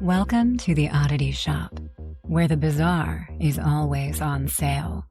Welcome to the Oddity Shop, where the bizarre is always on sale.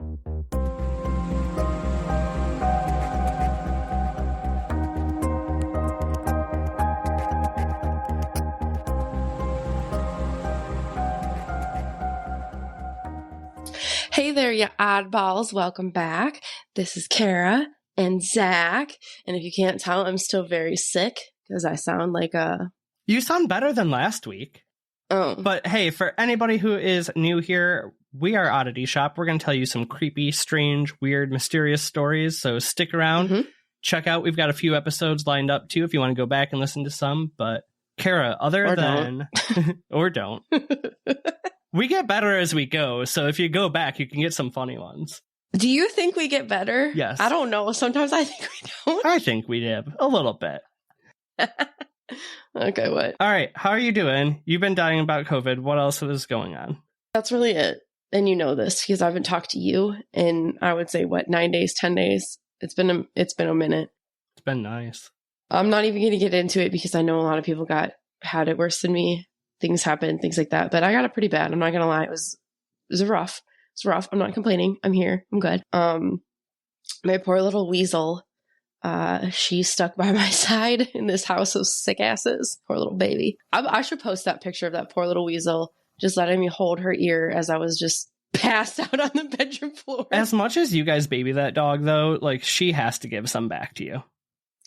Hey there, you oddballs. Welcome back. This is Kara and Zach. And if you can't tell, I'm still very sick because I sound like a... You sound better than last week. Oh. But hey, for anybody who is new here, we are Oddity Shop. We're going to tell you some creepy, strange, weird, mysterious stories. So stick around. Check out. We've got a few episodes lined up too if you want to go back and listen to some. But Kara, Or don't. or don't. We get better as we go, so if you go back, you can get some funny ones. Do you think we get better? Yes. I don't know. Sometimes I think we don't. I think we did. A little bit. Okay, what? All right, how are you doing? You've been dying about COVID. What else is going on? That's really it. And you know this because I haven't talked to you in, I would say, 9 days, 10 days? It's been a minute. It's been nice. I'm not even going to get into it because I know a lot of people had it worse than me. Things happen, things like that. But I got it pretty bad. I'm not going to lie. It was rough. It's rough. I'm not complaining. I'm here. I'm good. My poor little weasel, she stuck by my side in this house of sick asses. Poor little baby. I should post that picture of that poor little weasel just letting me hold her ear as I was just passed out on the bedroom floor. As much as you guys baby that dog, though, like, she has to give some back to you.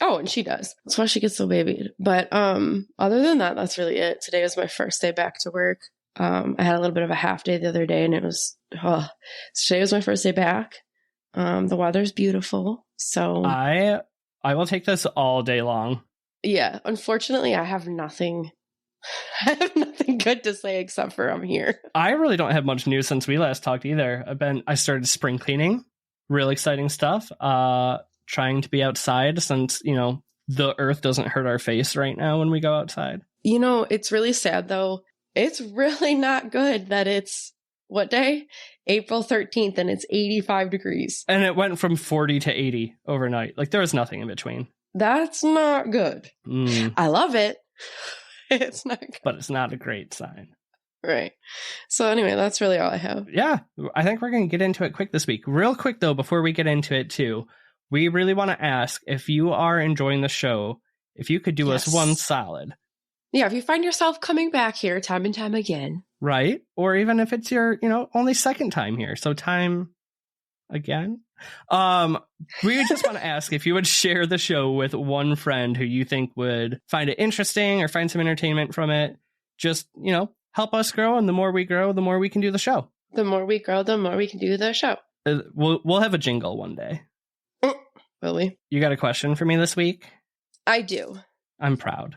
Oh, and she does. That's why she gets so babied. But other than that, that's really it. Today was my first day back to work. I had a little bit of a half day the other day, and it was today was my first day back. The weather's beautiful, so I will take this all day long. Yeah, unfortunately, I have nothing. I have nothing good to say except for I'm here. I really don't have much news since we last talked either. I started spring cleaning, real exciting stuff. Trying to be outside since, the earth doesn't hurt our face right now when we go outside. It's really sad though. It's really not good that it's what day? April 13th and it's 85 degrees. And it went from 40 to 80 overnight. Like there was nothing in between. That's not good. I love it. It's not good. But it's not a great sign. Right. So anyway, that's really all I have. Yeah. I think we're going to get into it quick this week. Real quick though, before we get into it too, we really want to ask if you are enjoying the show, if you could do us one solid. Yeah, if you find yourself coming back here time and time again. Right. Or even if it's your, only second time here. So time again. We just want to ask if you would share the show with one friend who you think would find it interesting or find some entertainment from it. Just, help us grow. And the more we grow, the more we can do the show. The more we grow, the more we can do the show. We'll have a jingle one day. Will we? You got a question for me this week? I do. I'm proud.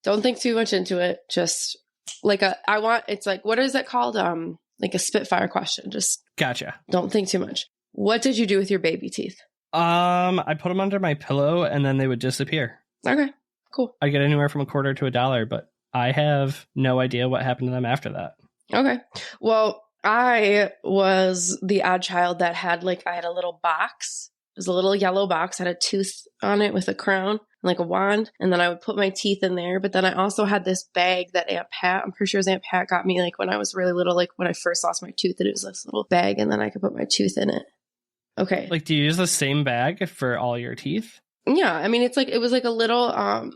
Don't think too much into it. Just it's like, what is it called? Like a spitfire question. Just gotcha. Don't think too much. What did you do with your baby teeth? I put them under my pillow and then they would disappear. Okay, cool. I get anywhere from $0.25 to $1, but I have no idea what happened to them after that. Okay. Well, I was the odd child that had I had a little box. It was a little yellow box, had a tooth on it with a crown, like a wand. And then I would put my teeth in there. But then I also had this bag that Aunt Pat, I'm pretty sure it was Aunt Pat, got me when I was really little, when I first lost my tooth, and it was this little bag and then I could put my tooth in it. Okay. Do you use the same bag for all your teeth? Yeah. I mean, it was a little,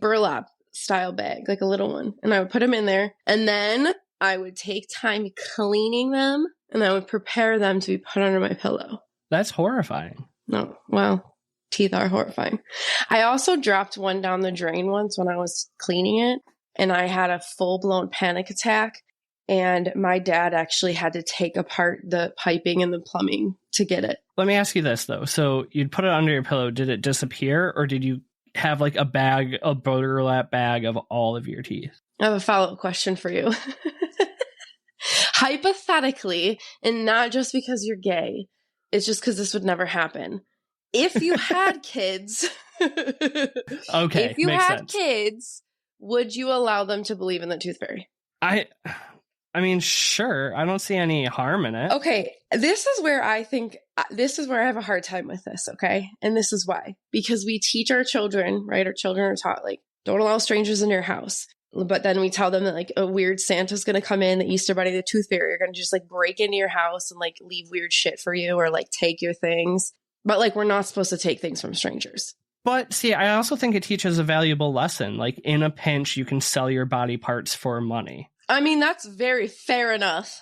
burlap style bag, a little one. And I would put them in there. And then I would take time cleaning them and I would prepare them to be put under my pillow. That's horrifying. No, well, teeth are horrifying. I also dropped one down the drain once when I was cleaning it, and I had a full-blown panic attack, and my dad actually had to take apart the piping and the plumbing to get it. Let me ask you this, though. So you'd put it under your pillow. Did it disappear, or did you have a burlap bag of all of your teeth? I have a follow-up question for you. Hypothetically, and not just because you're gay, it's just because this would never happen. If you had kids, okay, if you makes had sense. kids, would you allow them to believe in the tooth fairy? I mean, sure. I don't see any harm in it. Okay, this is where I have a hard time with this, okay? And this is why. Because we teach our children, right? Our children are taught, don't allow strangers in your house. But then we tell them that like a weird Santa's going to come in, the Easter Bunny, the Tooth Fairy are going to just like break into your house and like leave weird shit for you or like take your things. But like we're not supposed to take things from strangers. But see, I also think it teaches a valuable lesson. Like in a pinch, you can sell your body parts for money. I mean, that's very fair enough.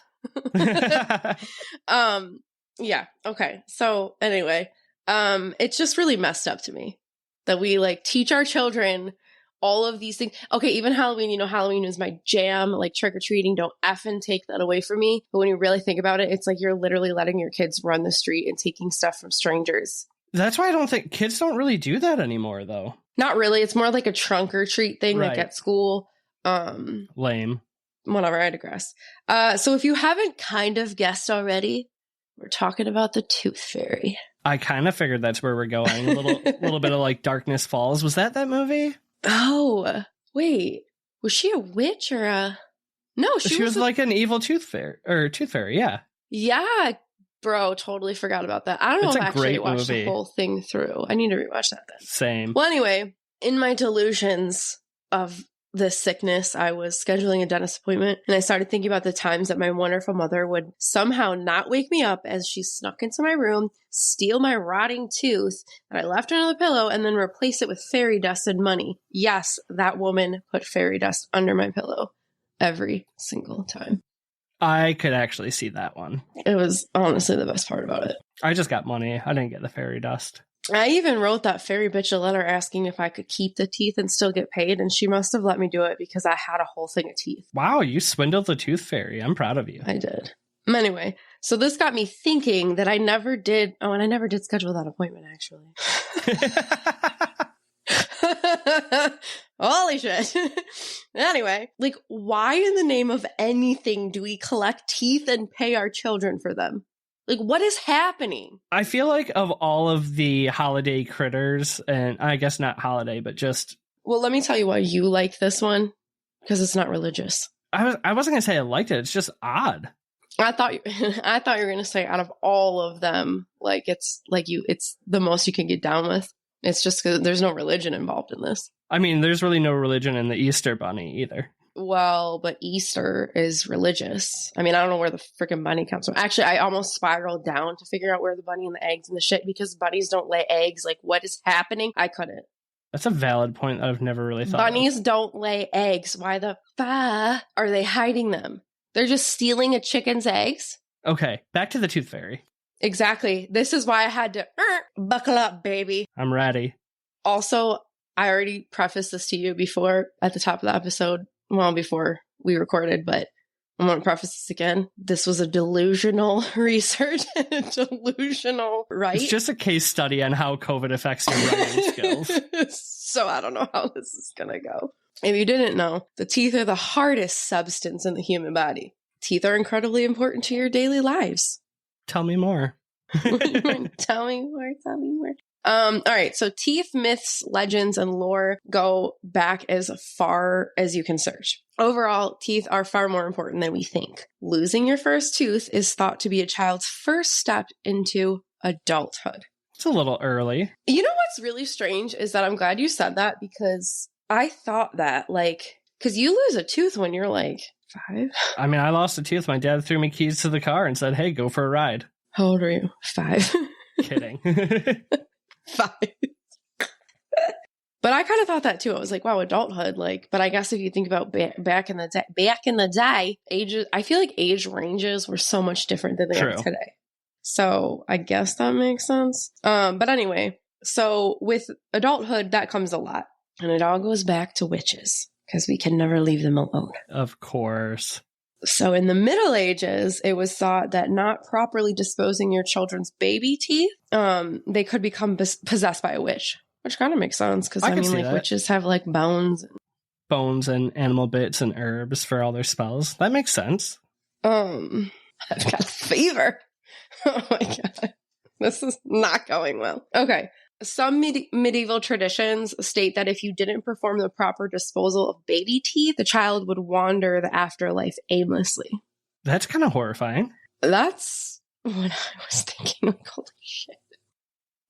Yeah. Okay. So anyway, it's just really messed up to me that we like teach our children all of these things. Okay, even Halloween, you know, Halloween is my jam, like trick-or-treating, don't effing take that away from me. But when you really think about it, it's like you're literally letting your kids run the street and taking stuff from strangers. That's why I don't think kids don't really do that anymore, though. Not really. It's more like a trunk or treat thing, Right. like at school. Lame. Whatever, I digress. So if you haven't kind of guessed already, we're talking about the Tooth Fairy. I kind of figured that's where we're going. A little bit of like Darkness Falls. Was that movie? Oh, wait. Was she a witch or a... No, She was like an evil tooth fairy, yeah. Yeah, bro, totally forgot about that. I don't know if I actually watched the whole thing through. I need to rewatch that then. Same. Well, anyway, in my delusions of this sickness, I was scheduling a dentist appointment, and I started thinking about the times that my wonderful mother would somehow not wake me up as she snuck into my room, steal my rotting tooth that I left under the pillow, and then replace it with fairy dust and money. Yes, that woman put fairy dust under my pillow every single time. I could actually see that one. It was honestly the best part about it. I just got money. I didn't get the fairy dust. I even wrote that fairy bitch a letter asking if I could keep the teeth and still get paid, and she must have let me do it because I had a whole thing of teeth. Wow, you swindled the tooth fairy. I'm proud of you. I did. Anyway, so this got me thinking that I never did... Oh, and I never did schedule that appointment, actually. Holy shit. Anyway, like, why in the name of anything do we collect teeth and pay our children for them? Like, what is happening? I feel like of all of the holiday critters, and I guess not holiday, but just... Well, let me tell you why you like this one. Because it's not religious. I wasn't going to say I liked it. It's just odd. I thought you were going to say out of all of them, like, it's the most you can get down with. It's just because there's no religion involved in this. I mean, there's really no religion in the Easter Bunny either. Well, but Easter is religious. I mean, I don't know where the freaking bunny comes from. Actually, I almost spiraled down to figure out where the bunny and the eggs and the shit, because bunnies don't lay eggs. Like, what is happening? I couldn't. That's a valid point that I've never really thought Bunnies of. don't lay eggs. Why the fuck are they hiding them? They're just stealing a chicken's eggs? Okay, back to the tooth fairy. Exactly. This is why I had to buckle up, baby. I'm ready. Also, I already prefaced this to you before at the top of the episode. Well, before we recorded, but I'm going to preface this again. This was a delusional research and a delusional write. It's just a case study on how COVID affects your writing skills. So I don't know how this is going to go. If you didn't know, the teeth are the hardest substance in the human body. Teeth are incredibly important to your daily lives. Tell me more. Tell me more. All right. So teeth, myths, legends, and lore go back as far as you can search. Overall, teeth are far more important than we think. Losing your first tooth is thought to be a child's first step into adulthood. It's a little early. You know what's really strange is that I'm glad you said that, because I thought that, like, because you lose a tooth when you're like 5. I mean, I lost a tooth. My dad threw me keys to the car and said, hey, go for a ride. How old are you? 5. Kidding. 5. But I kind of thought that too. I was like, wow, adulthood. Like, but I guess if you think about back in the day, ages, I feel like age ranges were so much different than they are today. So I guess that makes sense. But anyway, so with adulthood, that comes a lot. And it all goes back to witches, because we can never leave them alone. Of course. So in the Middle Ages, it was thought that not properly disposing your children's baby teeth, they could become possessed by a witch, which kind of makes sense, because I mean, like, witches have like bones and animal bits and herbs for all their spells. That makes sense. I've got a fever. Oh my god, this is not going well. Okay. Some medieval traditions state that if you didn't perform the proper disposal of baby teeth, the child would wander the afterlife aimlessly. That's kind of horrifying. That's what I was thinking. Like, holy shit.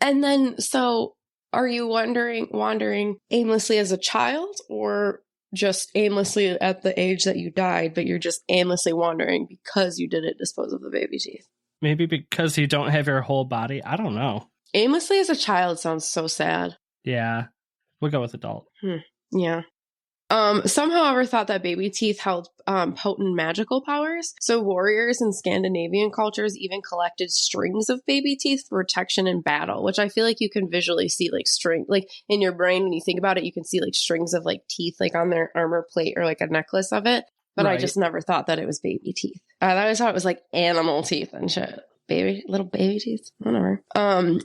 And then, so are you wandering aimlessly as a child, or just aimlessly at the age that you died, but you're just aimlessly wandering because you didn't dispose of the baby teeth. Maybe because you don't have your whole body. I don't know. Aimlessly as a child sounds so sad. Yeah. We'll go with adult. Yeah. Some, however, thought that baby teeth held potent magical powers. So warriors in Scandinavian cultures even collected strings of baby teeth for protection in battle, which I feel like you can visually see like string, like in your brain when you think about it, you can see like strings of like teeth like on their armor plate or like a necklace of it. But I just never thought that it was baby teeth. I always thought it was like animal teeth and shit. Little baby teeth, whatever.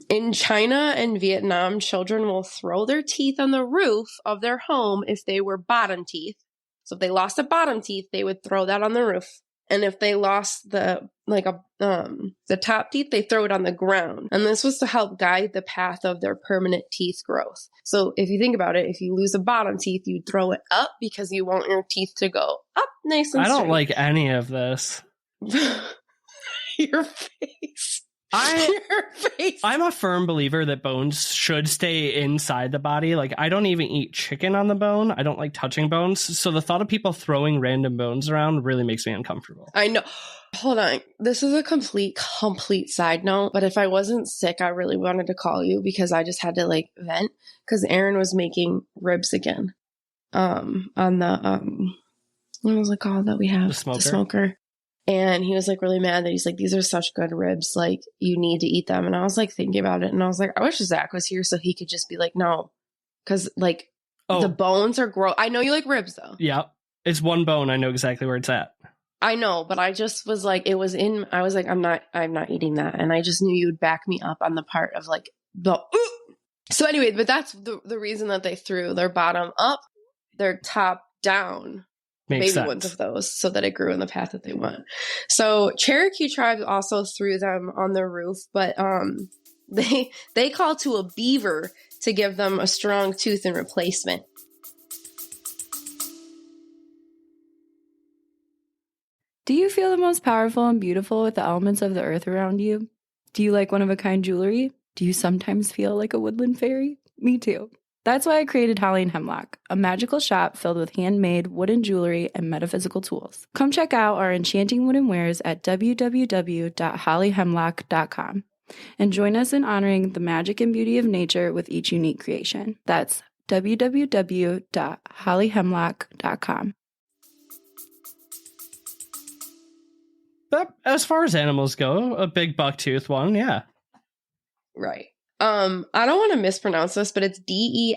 In China and Vietnam, children will throw their teeth on the roof of their home if they were bottom teeth. So if they lost a bottom teeth, they would throw that on the roof. And if they lost the top teeth, they throw it on the ground. And this was to help guide the path of their permanent teeth growth. So if you think about it, if you lose a bottom teeth, you'd throw it up because you want your teeth to go up nice and straight. I don't like any of this. Your face. Your face. I'm a firm believer that bones should stay inside the body. Like, I don't even eat chicken on the bone. I don't like touching bones. So the thought of people throwing random bones around really makes me uncomfortable. I know. Hold on. This is a complete side note. But if I wasn't sick, I really wanted to call you because I just had to like vent because Aaron was making ribs again. On the what was it called that we have? The smoker. And he was like really mad that he's like, these are such good ribs. Like, you need to eat them. And I was like thinking about it. And I was like, I wish Zach was here so he could just be like, no. Because like the bones are gross. I know you like ribs though. Yeah. It's one bone. I know exactly where it's at. I know. But I just was like, I was like, I'm not eating that. And I just knew you'd back me up on the part of like So anyway, but that's the reason that they threw their bottom up, their top down. Makes baby sense. ones of those so that it grew in the path that they want. So Cherokee tribes also threw them on the roof, but they called to a beaver to give them a strong tooth in replacement. Do you feel the most powerful and beautiful with the elements of the earth around you? Do you like one-of-a-kind jewelry? Do you sometimes feel like a woodland fairy? Me too. That's why I created Holly and Hemlock, a magical shop filled with handmade wooden jewelry and metaphysical tools. Come check out our enchanting wooden wares at www.hollyhemlock.com and join us in honoring the magic and beauty of nature with each unique creation. That's www.hollyhemlock.com. But as far as animals go, a big bucktooth one, yeah. Right. I don't want to mispronounce this, but it's Dene,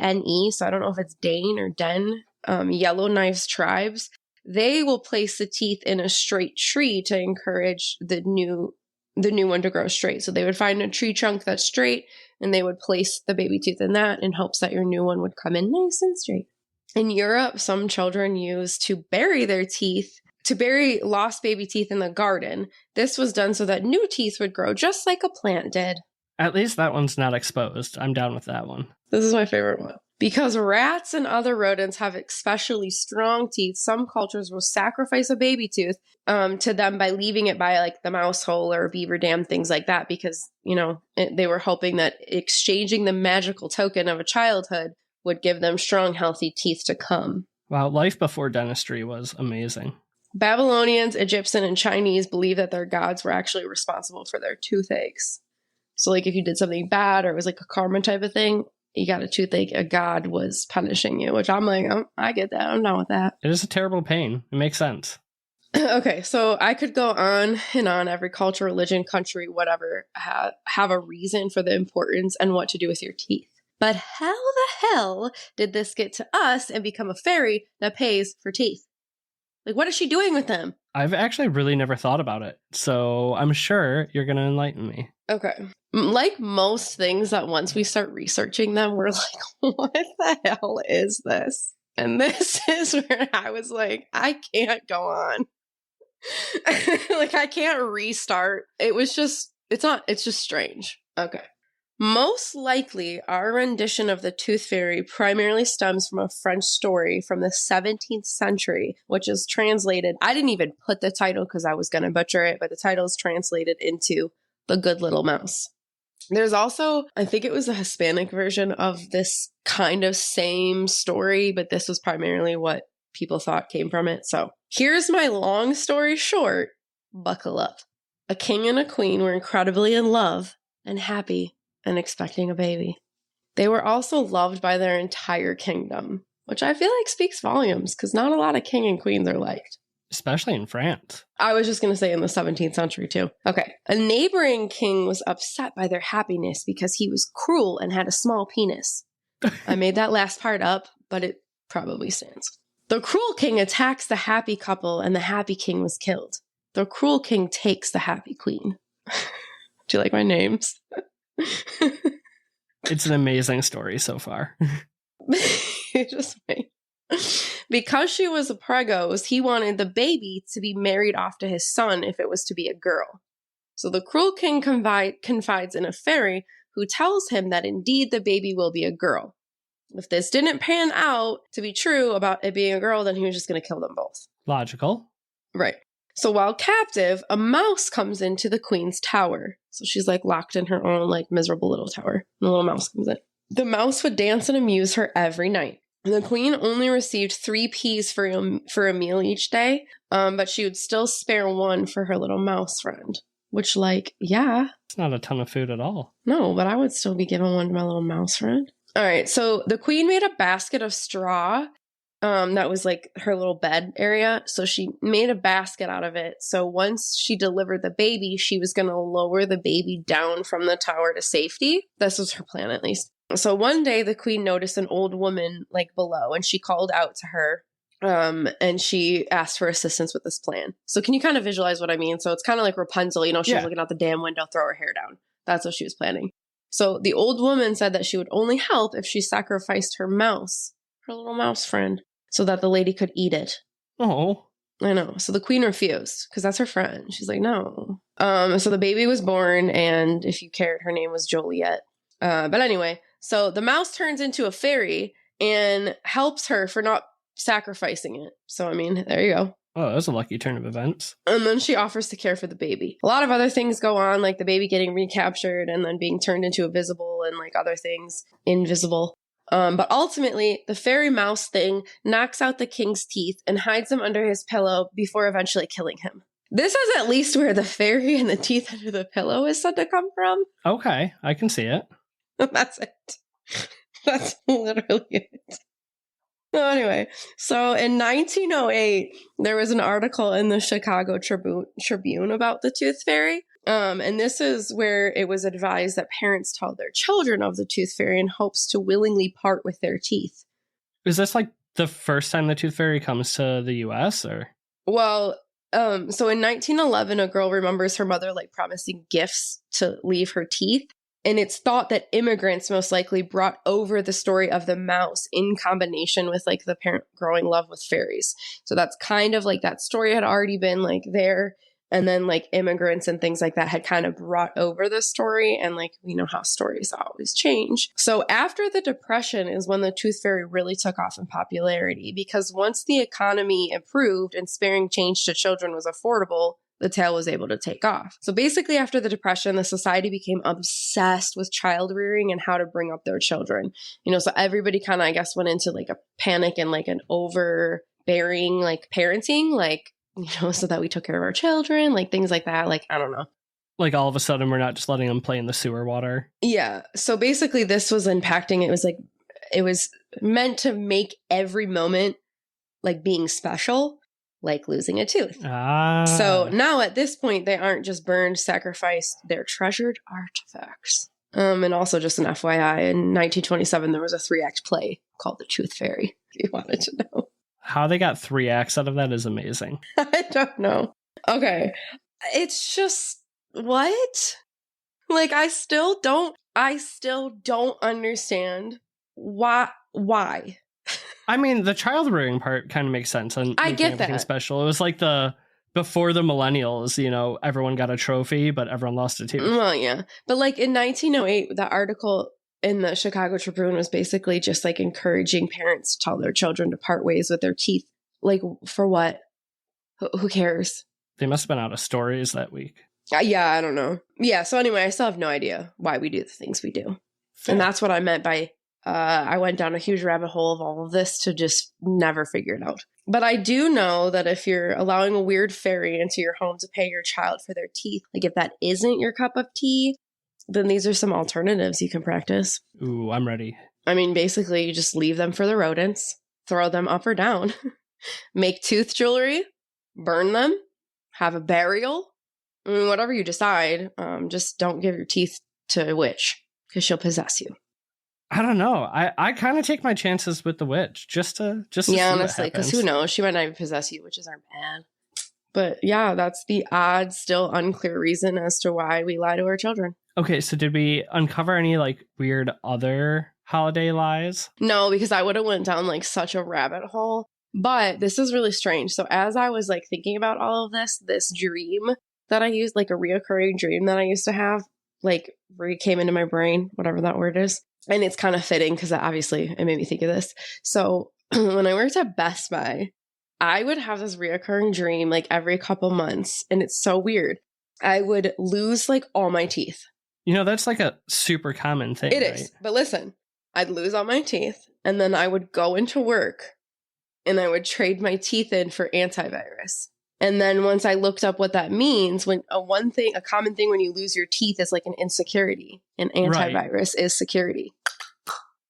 so I don't know if it's Dane or Den. Yellowknives tribes. They will place the teeth in a straight tree to encourage the new one to grow straight. So they would find a tree trunk that's straight, and they would place the baby tooth in that in hopes that your new one would come in nice and straight. In Europe, some children used to bury their teeth, to bury lost baby teeth in the garden. This was done so that new teeth would grow just like a plant did. At least that one's not exposed. I'm down with that one. This is my favorite one. Because rats and other rodents have especially strong teeth, some cultures will sacrifice a baby tooth to them by leaving it by like the mouse hole or a beaver dam, things like that, because, they were hoping that exchanging the magical token of a childhood would give them strong, healthy teeth to come. Wow, life before dentistry was amazing. Babylonians, Egyptian, and Chinese believed that their gods were actually responsible for their toothaches. So, like, if you did something bad or it was like a karma type of thing, you got a toothache, a god was punishing you, which I'm like, I get that. I'm down with that. It is a terrible pain. It makes sense. Okay, so I could go on and on. Every culture, religion, country, whatever, have a reason for the importance and what to do with your teeth. But how the hell did this get to us and become a fairy that pays for teeth? Like, what is she doing with them? I've actually really never thought about it, so I'm sure you're going to enlighten me. Okay. Like most things that once we start researching them, we're like, what the hell is this? And this is where I was like, I can't go on. Like, I can't restart. It's just strange. Okay. Most likely, our rendition of the Tooth Fairy primarily stems from a French story from the 17th century, which is translated. I didn't even put the title because I was going to butcher it, but the title is translated into The Good Little Mouse. There's also, I think it was a Hispanic version of this kind of same story, but this was primarily what people thought came from it. So here's my long story short. Buckle up. A king and a queen were incredibly in love and happy and expecting a baby. They were also loved by their entire kingdom, which I feel like speaks volumes because not a lot of king and queens are liked. Especially in France. I was just going to say in the 17th century too. Okay. A neighboring king was upset by their happiness because he was cruel and had a small penis. I made that last part up, but it probably stands. The cruel king attacks the happy couple and the happy king was killed. The cruel king takes the happy queen. Do you like my names? It's an amazing story so far. Just wait. Because she was a pregos, he wanted the baby to be married off to his son if it was to be a girl. So the cruel king confides in a fairy who tells him that indeed the baby will be a girl. If this didn't pan out to be true about it being a girl, then he was just going to kill them both. Logical. Right. So while captive, a mouse comes into the queen's tower. So she's like locked in her own like miserable little tower. And the little mouse comes in. The mouse would dance and amuse her every night. The queen only received 3 peas for a meal each day, but she would still spare 1 for her little mouse friend. Which, like, yeah. It's not a ton of food at all. No, but I would still be giving 1 to my little mouse friend. All right, so the queen made a basket of straw that was like her little bed area. So she made a basket out of it. So once she delivered the baby, she was going to lower the baby down from the tower to safety. This was her plan, at least. So one day the queen noticed an old woman like below and she called out to her and she asked for assistance with this plan. So can you kind of visualize what I mean? So it's kind of like Rapunzel, you know, she was looking out the damn window, throw her hair down. That's what she was planning. So the old woman said that she would only help if she sacrificed her mouse, her little mouse friend, so that the lady could eat it. Oh. I know. So the queen refused because that's her friend. She's like, no. So the baby was born and if you cared, her name was Joliet. But anyway, so the mouse turns into a fairy and helps her for not sacrificing it. So, I mean, there you go. Oh, that was a lucky turn of events. And then she offers to care for the baby. A lot of other things go on, like the baby getting recaptured and then being turned into a visible and like other things invisible. But ultimately, the fairy mouse thing knocks out the king's teeth and hides them under his pillow before eventually killing him. This is at least where the fairy and the teeth under the pillow is said to come from. Okay, I can see it. That's it. That's literally it. So anyway, so in 1908, there was an article in the Chicago Tribune about the tooth fairy. And this is where it was advised that parents tell their children of the tooth fairy in hopes to willingly part with their teeth. Is this like the first time the tooth fairy comes to the US or? Well, so in 1911, a girl remembers her mother like promising gifts to leave her teeth. And it's thought that immigrants most likely brought over the story of the mouse in combination with like the parent growing love with fairies. So that's kind of like that story had already been like there. And then like immigrants and things like that had kind of brought over the story. And like, we know how stories always change. So after the Depression is when the tooth fairy really took off in popularity, because once the economy improved and sparing change to children was affordable, the tale was able to take off. So basically after the Depression, the society became obsessed with child rearing and how to bring up their children. You know, so everybody kind of, I guess, went into like a panic and like an overbearing like parenting, like, you know, so that we took care of our children, like things like that. Like, I don't know. Like all of a sudden we're not just letting them play in the sewer water. Yeah. So basically this was impacting. It was like, it was meant to make every moment like being special. Like losing a tooth. So now at this point, they aren't just burned, sacrificed, they're treasured artifacts. And also just an FYI, in 1927, there was a 3-act play called The Tooth Fairy, if you wanted to know. How they got 3 acts out of that is amazing. I don't know. Okay. It's just, what? Like, I still don't understand why. I mean, the child rearing part kind of makes sense. And I get that. Special. It was like before the millennials, you know, everyone got a trophy, but everyone lost a tooth. Well, yeah. But like in 1908, the article in the Chicago Tribune was basically just like encouraging parents to tell their children to part ways with their teeth. Like, for what? Who cares? They must have been out of stories that week. Yeah, I don't know. Yeah, so anyway, I still have no idea why we do the things we do. Fair. And that's what I meant by I went down a huge rabbit hole of all of this to just never figure it out. But I do know that if you're allowing a weird fairy into your home to pay your child for their teeth, like if that isn't your cup of tea, then these are some alternatives you can practice. Ooh, I'm ready. I mean, basically, you just leave them for the rodents, throw them up or down, make tooth jewelry, burn them, have a burial. I mean, whatever you decide, just don't give your teeth to a witch because she'll possess you. I don't know. I kind of take my chances with the witch just to see Yeah, what honestly, because who happens. knows? She might not even possess you, witches aren't bad. But yeah, that's the odd, still unclear reason as to why we lie to our children. Okay, so did we uncover any like weird other holiday lies? No, because I would have went down like such a rabbit hole. But this is really strange. So as I was like thinking about all of this dream that I used, like a reoccurring dream that I used to have, like came into my brain, whatever that word is. And it's kind of fitting because obviously it made me think of this. So when I worked at Best Buy, I would have this reoccurring dream like every couple months. And it's so weird. I would lose like all my teeth. You know, that's like a super common thing. It right? is. But listen, I'd lose all my teeth and then I would go into work and I would trade my teeth in for antivirus. And then once I looked up what that means, when a common thing when you lose your teeth is like an insecurity. An antivirus is security.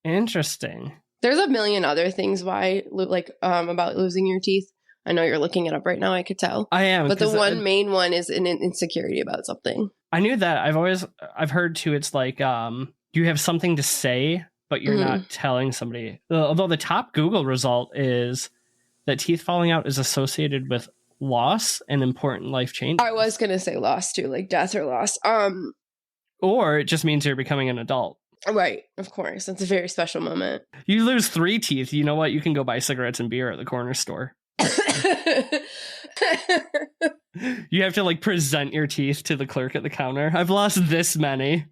Interesting. There's a million other things why, like, about losing your teeth. I know you're looking it up right now. I could tell. I am. But the one main one is an insecurity about something. I knew that. I've heard too. It's like you have something to say, but you're not telling somebody. Although the top Google result is that teeth falling out is associated with loss and important life change. I was gonna say loss too, like death or loss. Or it just means you're becoming an adult. Right, of course. It's a very special moment. You lose 3 teeth. You know what? You can go buy cigarettes and beer at the corner store. You have to like present your teeth to the clerk at the counter. I've lost this many.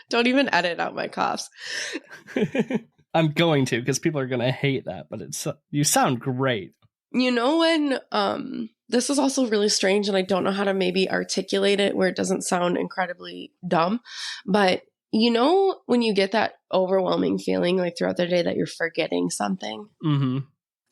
Don't even edit out my coughs. I'm going to because people are going to hate that, but you sound great. You know when this is also really strange and I don't know how to maybe articulate it where it doesn't sound incredibly dumb, but you know when you get that overwhelming feeling like throughout the day that you're forgetting something? Mm-hmm.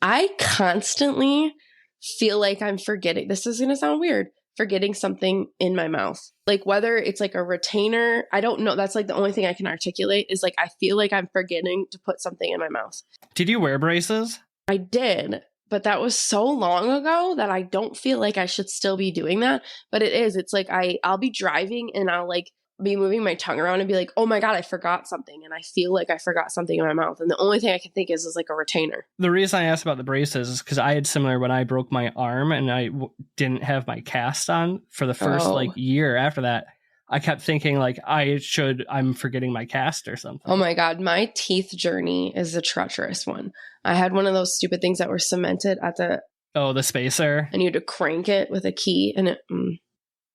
I constantly feel like I'm forgetting. This is going to sound weird. Forgetting something in my mouth. Like whether it's like a retainer, I don't know. That's like the only thing I can articulate is like I feel like I'm forgetting to put something in my mouth. Did you wear braces? I did. But that was so long ago that I don't feel like I should still be doing that. But it is. It's like I'll be driving and I'll like be moving my tongue around and be like, oh my God, I forgot something. And I feel like I forgot something in my mouth. And the only thing I can think is like a retainer. The reason I asked about the braces is because I had similar when I broke my arm and I didn't have my cast on for the first like year after that. I kept thinking like I'm forgetting my cast or something. Oh my God. My teeth journey is a treacherous one. I had one of those stupid things that were cemented at the spacer. And you had to crank it with a key and it...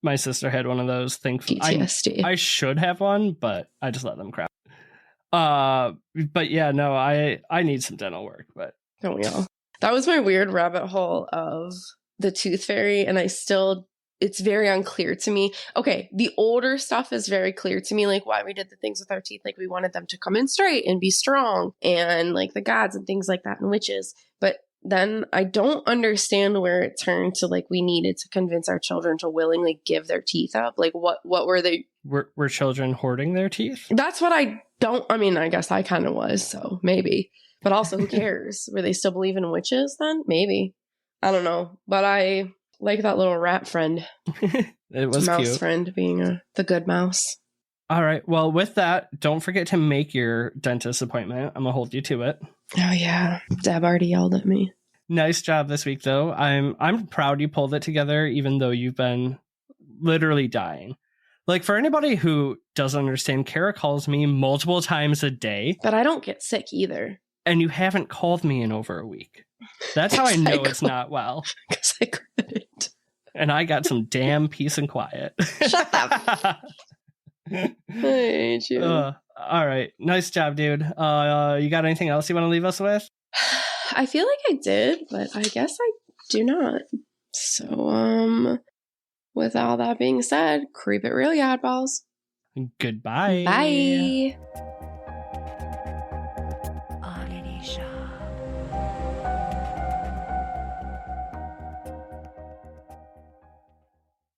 My sister had one of those. Thankfully, PTSD. I should have one, but I just let them crap. But yeah, no, I need some dental work. But don't we all? That was my weird rabbit hole of the tooth fairy, and it's very unclear to me. Okay, the older stuff is very clear to me, like why we did the things with our teeth, like we wanted them to come in straight and be strong, and like the gods and things like that, and witches. But then I don't understand where it turned to like we needed to convince our children to willingly give their teeth up. Like what were they? Were children hoarding their teeth? That's what I mean, I guess I kind of was, so maybe. But also, who cares? Were they still believe in witches then? Maybe. I don't know. But I like that little rat friend. It was mouse cute. Friend being the good mouse. All right. Well, with that, don't forget to make your dentist appointment. I'm going to hold you to it. Oh, yeah. Deb already yelled at me. Nice job this week, though. I'm proud you pulled it together, even though you've been literally dying. Like, for anybody who doesn't understand, Kara calls me multiple times a day. But I don't get sick either. And you haven't called me in over a week. That's how I know it's not well. Because I couldn't. And I got some damn peace and quiet. Shut up. I hate you. All right. Nice job, dude. You got anything else you want to leave us with? I feel like I did, but I guess I do not. So, with all that being said, creep it real, you oddballs. Goodbye. Bye.